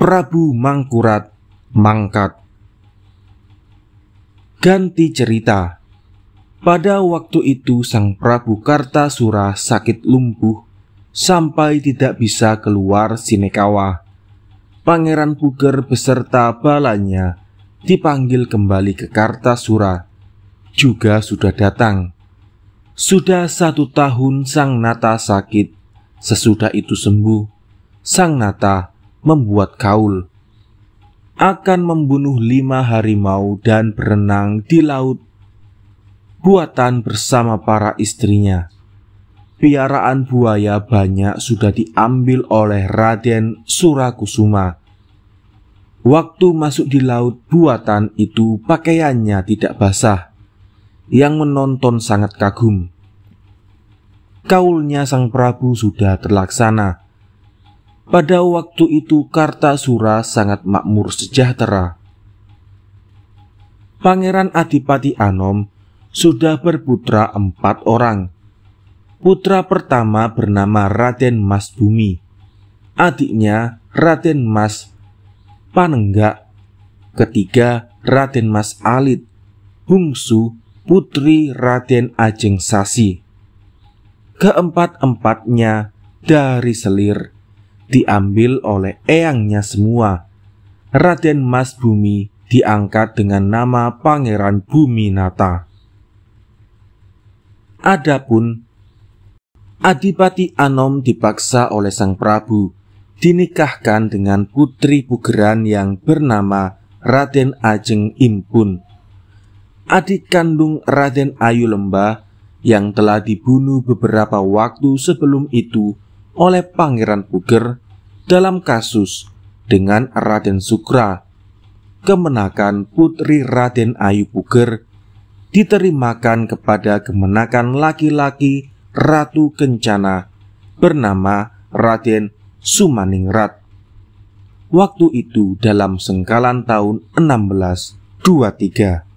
Prabu Mangkurat mangkat. Ganti cerita. Pada waktu itu Sang Prabu Kartasura sakit lumpuh sampai tidak bisa keluar Sinekawa. Pangeran Puger beserta balanya dipanggil kembali ke Kartasura, juga sudah datang. Sudah 1 tahun Sang Nata sakit. Sesudah itu sembuh, Sang Nata membuat kaul akan membunuh 5 harimau dan berenang di laut buatan bersama para istrinya. Piaraan buaya banyak sudah diambil oleh Raden Surakusuma. Waktu masuk di laut buatan itu pakaiannya tidak basah. Yang menonton sangat kagum. Kaulnya Sang Prabu sudah terlaksana. Pada waktu itu Kartasura sangat makmur sejahtera. Pangeran Adipati Anom sudah berputra 4 orang. Putra pertama bernama Raden Mas Bumi, adiknya Raden Mas Panenggak, ketiga Raden Mas Alit, bungsu putri Raden Ajeng Sasi. Keempat-empatnya dari selir, diambil oleh eyangnya semua. Raden Mas Bumi diangkat dengan nama Pangeran Buminata. Adapun Adipati Anom dipaksa oleh Sang Prabu dinikahkan dengan putri pugeran yang bernama Raden Ajeng Impun, adik kandung Raden Ayu Lembah yang telah dibunuh beberapa waktu sebelum itu oleh Pangeran Puger dalam kasus dengan Raden Sukra. Kemenakan putri Raden Ayu Puger diterimakan kepada kemenakan laki-laki Ratu Kencana bernama Raden Sumaningrat. Waktu itu dalam sengkalan tahun 1623.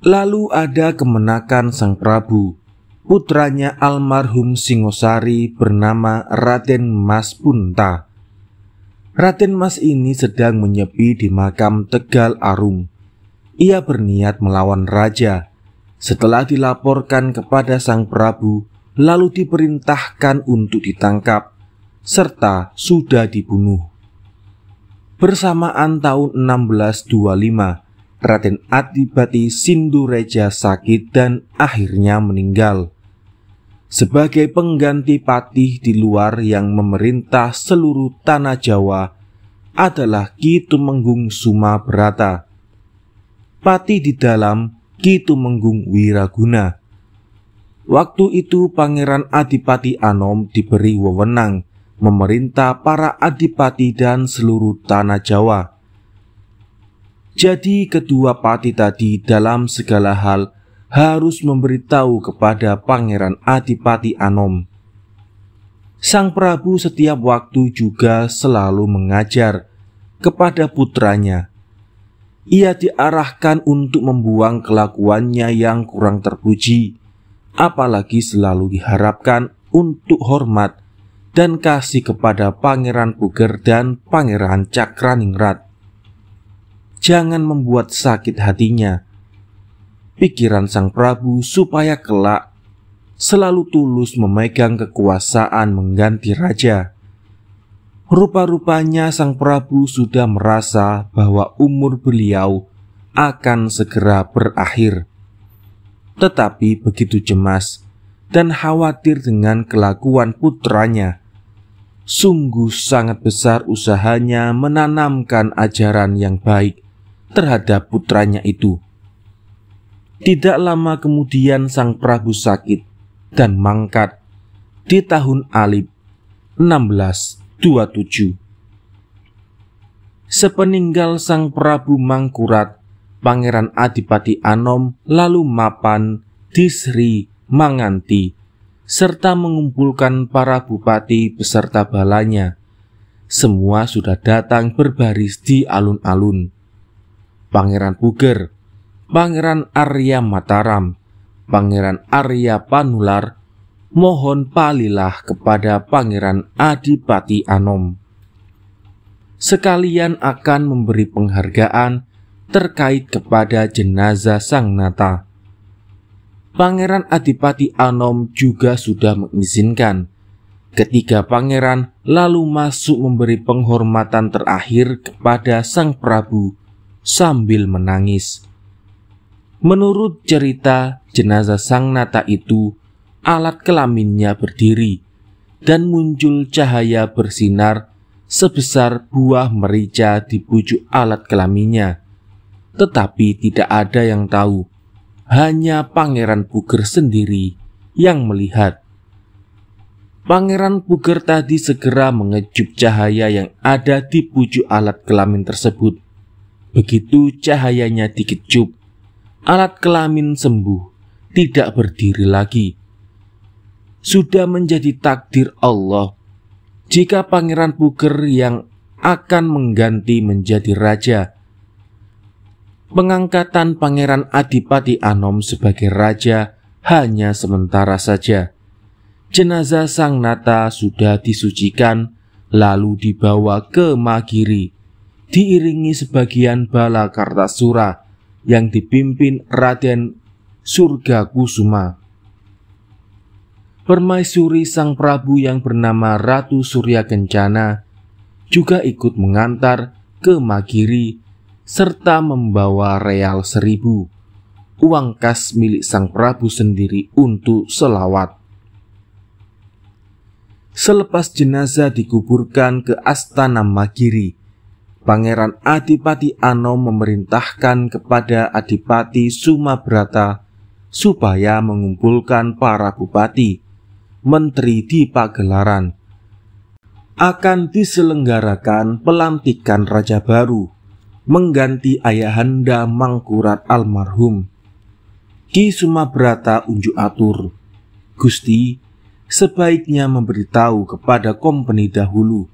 Lalu ada kemenakan Sang Prabu, putranya almarhum Singosari bernama Raden Mas Punta. Raden Mas ini sedang menyepi di makam Tegal Arum. Ia berniat melawan raja. Setelah dilaporkan kepada Sang Prabu, lalu diperintahkan untuk ditangkap, serta sudah dibunuh. Bersamaan tahun 1625, Raden Adipati Sindureja sakit dan akhirnya meninggal. Sebagai pengganti patih di luar yang memerintah seluruh tanah Jawa adalah Ki Tumenggung Sumabrata. Patih di dalam Ki Tumenggung Wiraguna. Waktu itu Pangeran Adipati Anom diberi wewenang memerintah para adipati dan seluruh tanah Jawa. Jadi kedua pati tadi dalam segala hal harus memberitahu kepada Pangeran Adipati Anom. Sang Prabu setiap waktu juga selalu mengajar kepada putranya. Ia diarahkan untuk membuang kelakuannya yang kurang terpuji, apalagi selalu diharapkan untuk hormat dan kasih kepada Pangeran Puger dan Pangeran Cakraningrat. Jangan membuat sakit hatinya. Pikiran Sang Prabu supaya kelak selalu tulus memegang kekuasaan mengganti raja. Rupa-rupanya Sang Prabu sudah merasa bahwa umur beliau akan segera berakhir. Tetapi begitu cemas dan khawatir dengan kelakuan putranya. Sungguh sangat besar usahanya menanamkan ajaran yang baik terhadap putranya itu. Tidak lama kemudian Sang Prabu sakit dan mangkat di tahun Alib 1627. Sepeninggal Sang Prabu Mangkurat, Pangeran Adipati Anom lalu mapan di Sri Manganti serta mengumpulkan para bupati beserta balanya. Semua sudah datang berbaris di alun-alun. Pangeran Puger, Pangeran Arya Mataram, Pangeran Arya Panular mohon palilah kepada Pangeran Adipati Anom. sekalian akan memberi penghargaan terkait kepada jenazah Sang Nata. Pangeran Adipati Anom juga sudah mengizinkan. Ketiga pangeran lalu masuk memberi penghormatan terakhir kepada Sang Prabu sambil menangis. Menurut cerita, jenazah Sang Nata itu alat kelaminnya berdiri dan muncul cahaya bersinar sebesar buah merica di pucuk alat kelaminnya. Tetapi tidak ada yang tahu, hanya Pangeran Puger sendiri yang melihat. Pangeran Puger tadi segera mengecup cahaya yang ada di pucuk alat kelamin tersebut. Begitu cahayanya dikecup, alat kelamin sembuh, tidak berdiri lagi. Sudah menjadi takdir Allah jika Pangeran Puger yang akan mengganti menjadi raja. Pengangkatan Pangeran Adipati Anom sebagai raja hanya sementara saja. Jenazah Sang Nata sudah disucikan lalu dibawa ke Magiri, diiringi sebagian bala Kartasura yang dipimpin Raden Surgakusuma. Permaisuri Sang Prabu yang bernama Ratu Surya Kencana juga ikut mengantar ke Magiri serta membawa real 1000, uang kas milik Sang Prabu sendiri untuk selawat. Selepas jenazah dikuburkan ke Astana Magiri, Pangeran Adipati Anom memerintahkan kepada Adipati Sumabrata supaya mengumpulkan para bupati, menteri di pagelaran. Akan diselenggarakan pelantikan raja baru mengganti ayahanda Mangkurat almarhum. Ki Sumabrata unjuk atur, Gusti, sebaiknya memberitahu kepada kompeni dahulu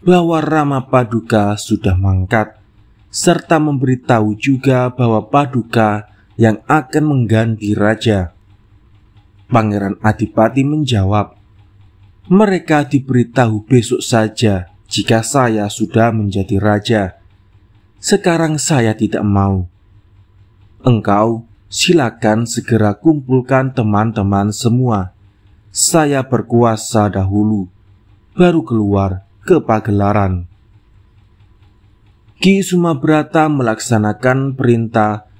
bahwa Rama Paduka sudah mangkat, serta memberitahu juga bahwa Paduka yang akan mengganti raja. Pangeran Adipati menjawab, mereka diberitahu besok saja jika saya sudah menjadi raja. Sekarang saya tidak mau. Engkau silakan segera kumpulkan teman-teman semua. Saya berkuasa dahulu, baru keluar ke pagelaran. Ki Sumabrata melaksanakan perintah,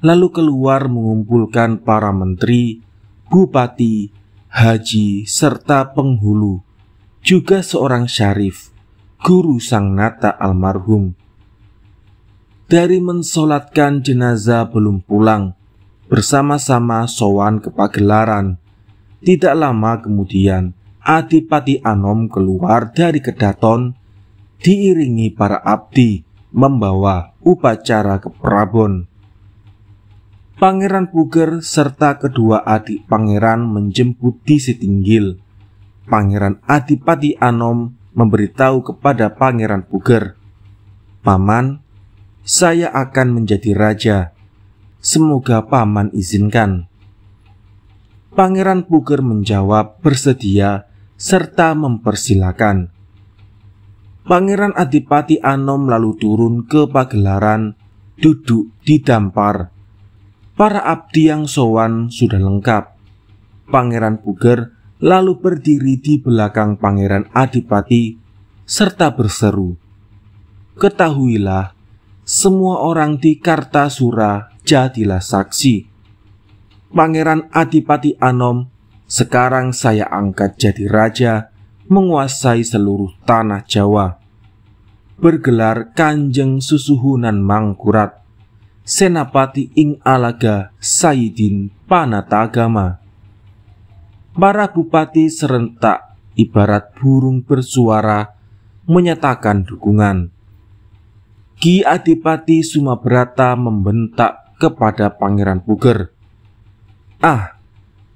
lalu keluar mengumpulkan para menteri, bupati, haji, serta penghulu, juga seorang syarif, guru Sang Nata almarhum. Dari mensolatkan jenazah belum pulang, bersama-sama sowan ke pagelaran. Tidak lama kemudian, Adipati Anom keluar dari kedaton, diiringi para abdi, membawa upacara ke Prabon. Pangeran Puger serta kedua adik pangeran menjemput di Sitinggil. Pangeran Adipati Anom memberitahu kepada Pangeran Puger, Paman, saya akan menjadi raja. Semoga Paman izinkan. Pangeran Puger menjawab bersedia serta mempersilakan. Pangeran Adipati Anom lalu turun ke pagelaran, duduk di dampar. Para abdi yang sowan sudah lengkap. Pangeran Puger lalu berdiri di belakang Pangeran Adipati serta berseru, ketahuilah, semua orang di Kartasura jadilah saksi. Pangeran Adipati Anom, sekarang saya angkat jadi raja, menguasai seluruh tanah Jawa. Bergelar Kanjeng Susuhunan Mangkurat, Senapati ing Alaga Sayyidin Panatagama. Para bupati serentak ibarat burung bersuara menyatakan dukungan. Ki Adipati Sumabrata membentak kepada Pangeran Puger,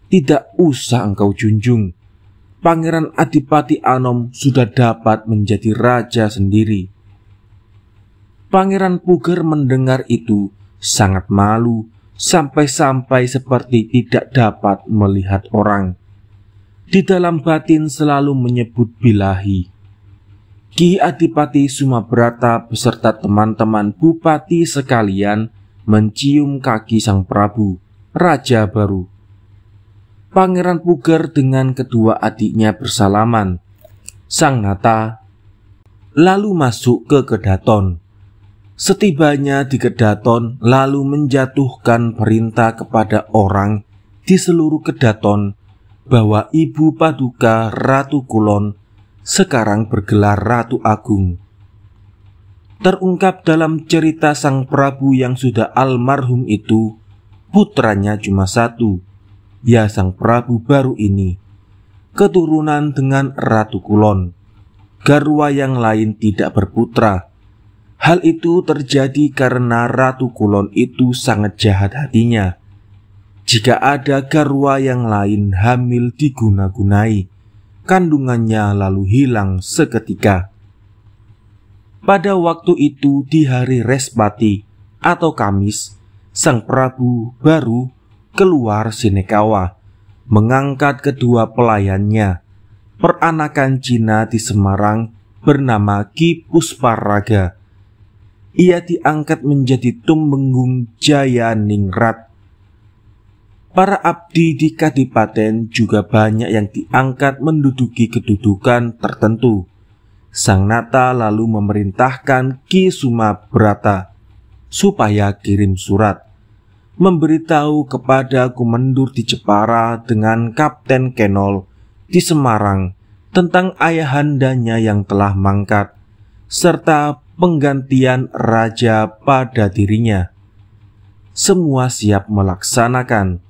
tidak usah engkau junjung. Pangeran Adipati Anom sudah dapat menjadi raja sendiri. Pangeran Puger mendengar itu sangat malu, sampai-sampai seperti tidak dapat melihat orang. Di dalam batin selalu menyebut bilahi. Ki Adipati Sumabrata beserta teman-teman bupati sekalian mencium kaki sang Prabu, raja baru. Pangeran Puger dengan kedua adiknya bersalaman. Sang Nata lalu masuk ke Kedaton. Setibanya di Kedaton lalu menjatuhkan perintah kepada orang di seluruh Kedaton bahwa Ibu Paduka Ratu Kulon sekarang bergelar Ratu Agung. Terungkap dalam cerita sang Prabu yang sudah almarhum itu, putranya cuma satu, ya sang Prabu baru ini, keturunan dengan Ratu Kulon. Garwa yang lain tidak berputra. Hal itu terjadi karena Ratu Kulon itu sangat jahat hatinya. Jika ada garwa yang lain hamil diguna-gunai, kandungannya lalu hilang seketika. Pada waktu itu di hari Respati atau Kamis, sang Prabu baru keluar Sinekawa, mengangkat kedua pelayannya, peranakan Cina di Semarang bernama Ki Pusparaga. Ia diangkat menjadi Tumenggung Jaya Ningrat. Para abdi di kadipaten juga banyak yang diangkat menduduki kedudukan tertentu. Sang Nata lalu memerintahkan Ki Sumabrata supaya kirim surat memberitahu kepada Kumendur di Jepara dengan Kapten Kenol di Semarang tentang ayahandanya yang telah mangkat, serta penggantian raja pada dirinya. Semua siap melaksanakan.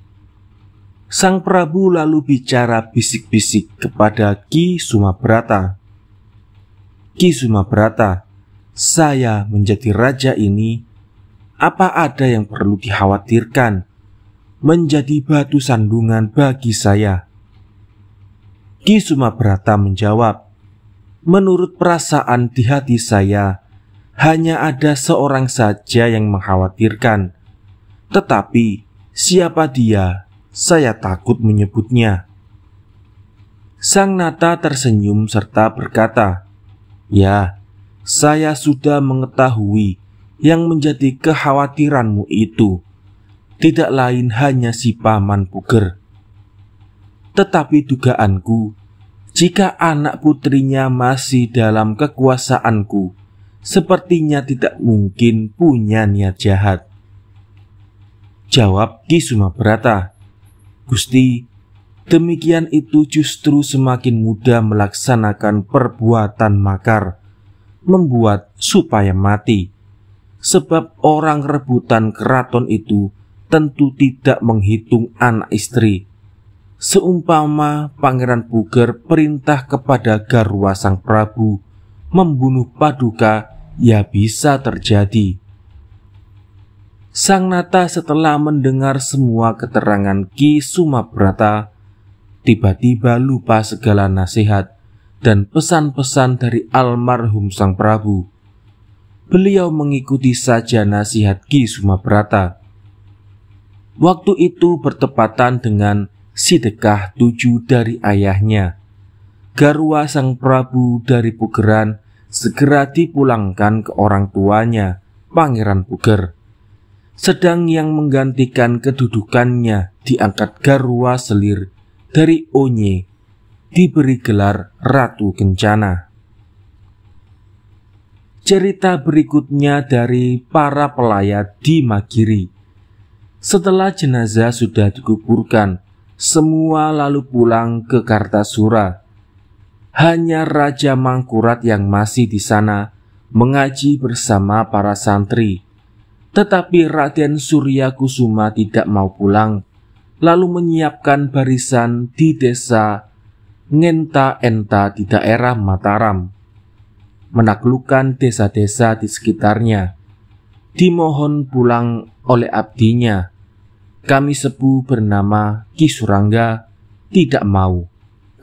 Sang Prabu lalu bicara bisik-bisik kepada Ki Sumabrata. Ki Sumabrata, saya menjadi raja ini, apa ada yang perlu dikhawatirkan? Menjadi batu sandungan bagi saya. Ki Sumabrata menjawab, menurut perasaan di hati saya, hanya ada seorang saja yang mengkhawatirkan. Tetapi siapa dia? Saya takut menyebutnya. Sang Nata tersenyum serta berkata, ya, saya sudah mengetahui yang menjadi kekhawatiranmu itu. Tidak lain hanya si Paman Puger. Tetapi dugaanku, jika anak putrinya masih dalam kekuasaanku, sepertinya tidak mungkin punya niat jahat. Jawab Ki Sumabrata, Gusti, demikian itu justru semakin mudah melaksanakan perbuatan makar, membuat supaya mati. Sebab orang rebutan keraton itu tentu tidak menghitung anak istri. Seumpama Pangeran Puger perintah kepada garwa sang Prabu membunuh Paduka, ya bisa terjadi. Sang Nata setelah mendengar semua keterangan Ki Sumabrata, tiba-tiba lupa segala nasihat dan pesan-pesan dari almarhum sang Prabu. Beliau mengikuti saja nasihat Ki Sumabrata. Waktu itu bertepatan dengan sedekah 7 dari ayahnya. Garwa sang Prabu dari Pugeran segera dipulangkan ke orang tuanya, Pangeran Puger. Sedang yang menggantikan kedudukannya diangkat garwa selir dari Onye, diberi gelar Ratu Kencana. Cerita berikutnya dari para pelayat di Magiri. Setelah jenazah sudah dikuburkan, semua lalu pulang ke Kartasura. Hanya Raja Mangkurat yang masih di sana mengaji bersama para santri. Tetapi Raden Surya Kusuma tidak mau pulang, lalu menyiapkan barisan di desa Ngenta-Enta di daerah Mataram, menaklukkan desa-desa di sekitarnya. Dimohon pulang oleh abdinya. Kami sepuh bernama Ki Surangga tidak mau,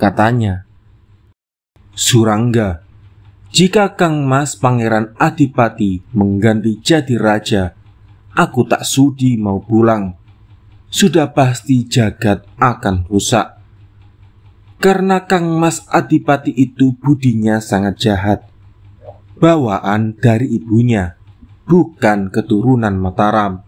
katanya. Surangga, jika Kang Mas Pangeran Adipati mengganti jadi raja, aku tak sudi mau pulang. Sudah pasti jagat akan rusak. Karena Kang Mas Adipati itu budinya sangat jahat. bawaan dari ibunya, bukan keturunan Mataram.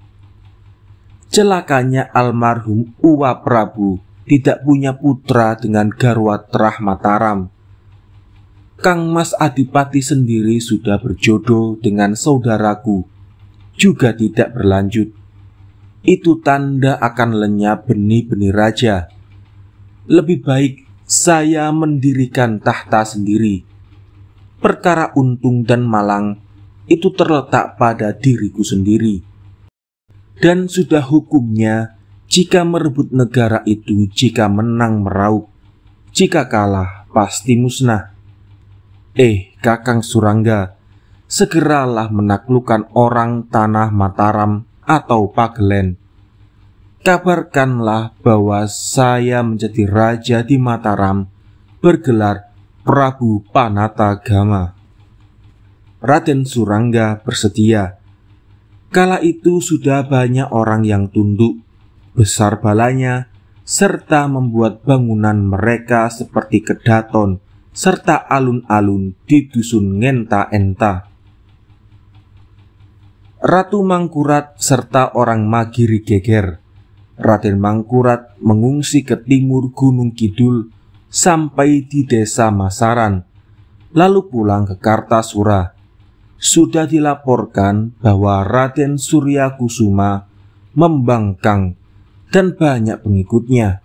Celakanya almarhum Uwa Prabu tidak punya putra dengan garwa terah Mataram. Kang Mas Adipati sendiri sudah berjodoh dengan saudaraku, juga tidak berlanjut. Itu tanda akan lenyap benih-benih raja. Lebih baik saya mendirikan tahta sendiri. Perkara untung dan malang itu terletak pada diriku sendiri. Dan sudah hukumnya, jika merebut negara itu, jika menang meraup, jika kalah pasti musnah. Kakang Surangga, segeralah menaklukkan orang tanah Mataram atau Pagelen. Kabarkanlah bahwa saya menjadi raja di Mataram, bergelar Prabu Panatagama. Raden Surangga bersedia. Kala itu sudah banyak orang yang tunduk, besar balanya, serta membuat bangunan mereka seperti kedaton, serta alun-alun di dusun Ngenta-Enta. Ratu Mangkurat serta orang Magiri geger. Raden Mangkurat mengungsi ke timur Gunung Kidul sampai di desa Masaran, lalu pulang ke Kartasura. Sudah dilaporkan bahwa Raden Suryakusuma membangkang dan banyak pengikutnya.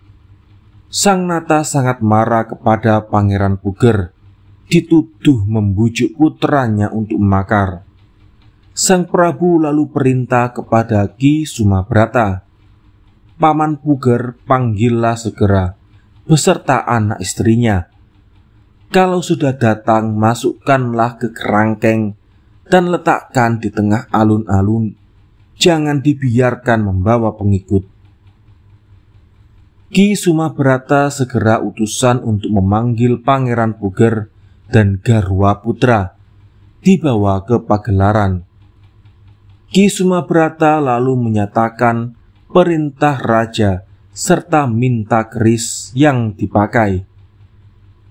Sang Nata sangat marah kepada Pangeran Puger, dituduh membujuk putranya untuk makar. Sang Prabu lalu perintah kepada Ki Sumabrata, Paman Puger panggillah segera beserta anak istrinya. Kalau sudah datang, masukkanlah ke kerangkeng dan letakkan di tengah alun-alun. Jangan dibiarkan membawa pengikut. Ki Sumabrata segera utusan untuk memanggil Pangeran Puger dan Garwa Putra, dibawa ke pagelaran. Ki Sumabrata lalu menyatakan perintah raja serta minta keris yang dipakai.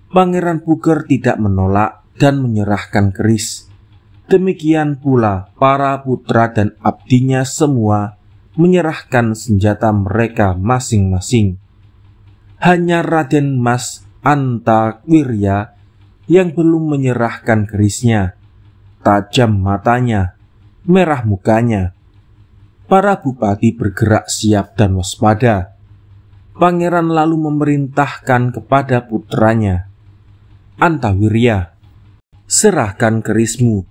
Pangeran Puger tidak menolak dan menyerahkan keris. Demikian pula para putra dan abdinya semua menyerahkan senjata mereka masing-masing. Hanya Raden Mas Antawirya yang belum menyerahkan kerisnya. Tajam matanya, merah mukanya. Para bupati bergerak siap dan waspada. Pangeran lalu memerintahkan kepada putranya, Antawirya, serahkan kerismu.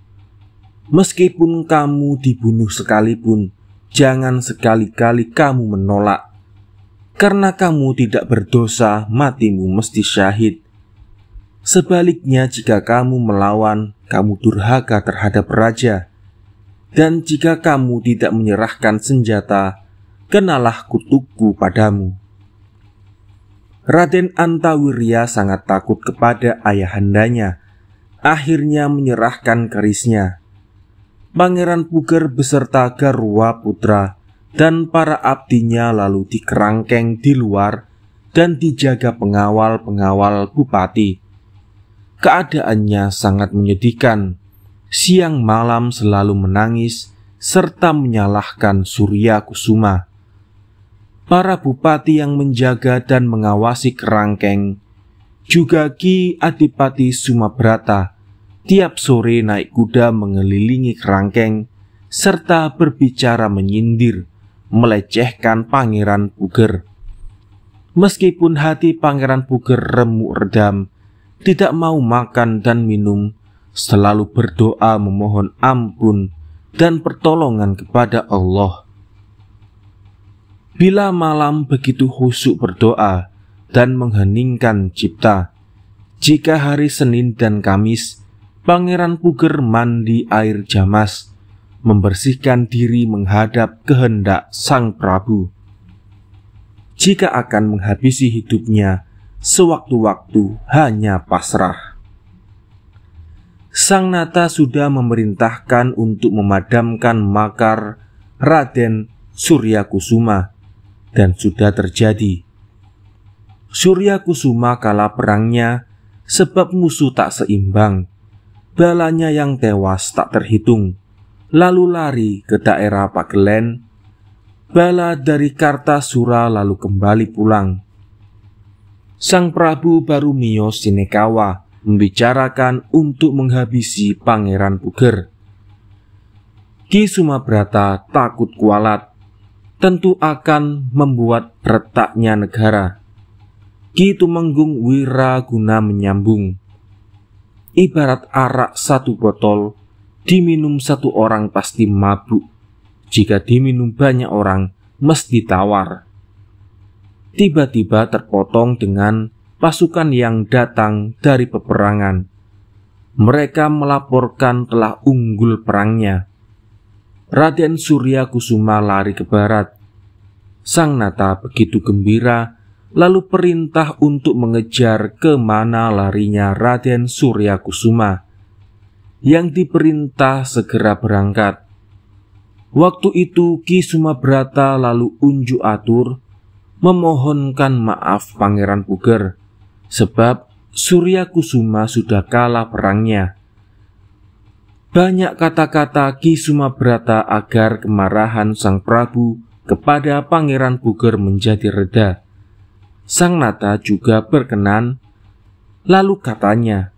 Meskipun kamu dibunuh sekalipun, jangan sekali-kali kamu menolak. Karena kamu tidak berdosa, matimu mesti syahid. Sebaliknya, jika kamu melawan, kamu durhaka terhadap raja. Dan jika kamu tidak menyerahkan senjata, kenalah kutukku padamu. Raden Antawirya sangat takut kepada ayahandanya. Akhirnya menyerahkan kerisnya. Pangeran Puger beserta Garwa Putra dan para abdinya lalu dikerangkeng di luar dan dijaga pengawal-pengawal bupati. Keadaannya sangat menyedihkan. Siang malam selalu menangis serta menyalahkan Suryakusuma. Para bupati yang menjaga dan mengawasi kerangkeng, juga Ki Adipati Sumabrata, tiap sore naik kuda mengelilingi kerangkeng serta berbicara menyindir, melecehkan Pangeran Puger. Meskipun hati Pangeran Puger remuk redam, tidak mau makan dan minum, selalu berdoa memohon ampun dan pertolongan kepada Allah. Bila malam begitu khusyuk berdoa dan mengheningkan cipta. Jika hari Senin dan Kamis, Pangeran Puger mandi air jamas, membersihkan diri menghadap kehendak Sang Prabu. Jika akan menghabisi hidupnya, sewaktu-waktu hanya pasrah. Sang Nata sudah memerintahkan untuk memadamkan makar Raden Suryakusuma, dan sudah terjadi. Suryakusuma kalah perangnya sebab musuh tak seimbang. balanya yang tewas tak terhitung, lalu lari ke daerah Pagelen. Bala dari Kartasura lalu kembali pulang. Sang Prabu baru miyos Sinekawa membicarakan untuk menghabisi Pangeran Puger. Ki Sumabrata takut kualat, tentu akan membuat retaknya negara. Ki Tumenggung Wiraguna menyambung, ibarat arak satu botol, diminum satu orang pasti mabuk. Jika diminum banyak orang, mesti tawar. Tiba-tiba terpotong dengan pasukan yang datang dari peperangan. Mereka melaporkan telah unggul perangnya. Raden Surya Kusuma lari ke barat. Sang Nata begitu gembira, lalu perintah untuk mengejar ke mana larinya Raden Surya Kusuma. Yang diperintah segera berangkat. Waktu itu Ki Sumabrata lalu unjuk atur memohonkan maaf Pangeran Puger, sebab Surya Kusuma sudah kalah perangnya. Banyak kata-kata Ki Sumabrata agar kemarahan Sang Prabu kepada Pangeran Puger menjadi reda. Sang Nata juga berkenan, lalu katanya,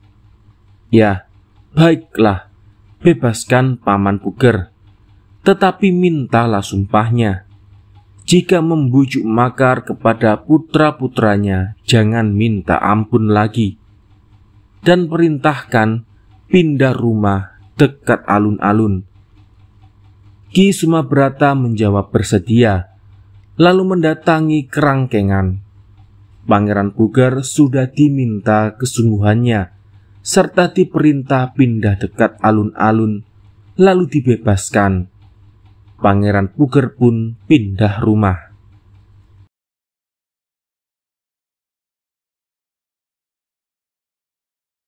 "Ya, baiklah, bebaskan Paman Puger. Tetapi mintalah sumpahnya. Jika membujuk makar kepada putra-putranya, jangan minta ampun lagi. Dan perintahkan pindah rumah dekat alun-alun." Ki Sumabrata menjawab bersedia, lalu mendatangi kerangkengan. Pangeran Puger sudah diminta kesungguhannya, serta diperintah pindah dekat alun-alun, lalu dibebaskan. Pangeran Puger pun pindah rumah.